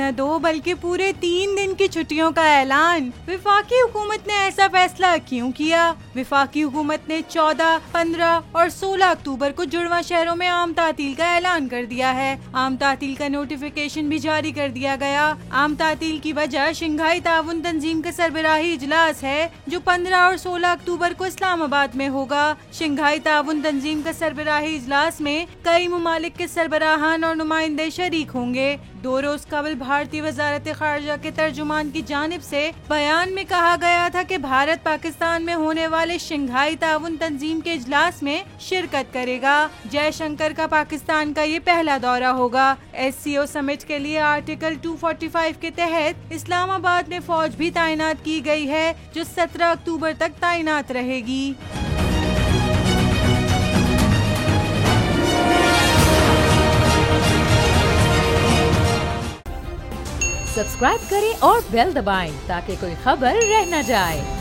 न 2 बल्कि पूरे 3 दिन की छुट्टियों का ऐलान। वफाकी हुकूमत ने ऐसा फैसला क्यों किया? वफाकी हुकूमत ने 14, 15 और 16 अक्टूबर को जुड़वा शहरों में आम तातील का ऐलान कर दिया है। आम तातील का नोटिफिकेशन भी जारी कर दिया गया। आम तातील की वजह शंघाई ताउन तंजीम का सरबराही इजलास है जो 15 और 16 अक्टूबर को इस्लामाबाद में होगा। शंघाई ताउन तंजीम का सरबराही इजलास में कई मुमालिक के सरबराहान और नुमाइंदे शरीक होंगे। 2 रोज कबल भारतीय वजारत खारजा के तर्जुमान की जानिब से बयान में कहा गया था कि भारत पाकिस्तान में होने वाले शंघाई ताउन तंजीम के इजलास में शिरकत करेगा। जयशंकर का पाकिस्तान का ये पहला दौरा होगा। SCO समिट के लिए आर्टिकल 245 के तहत इस्लामाबाद में फौज भी तैनात की गई है जो 17 अक्टूबर तक तैनात रहेगी। सब्सक्राइब करें और बेल दबाएं ताकि कोई खबर रह न जाए।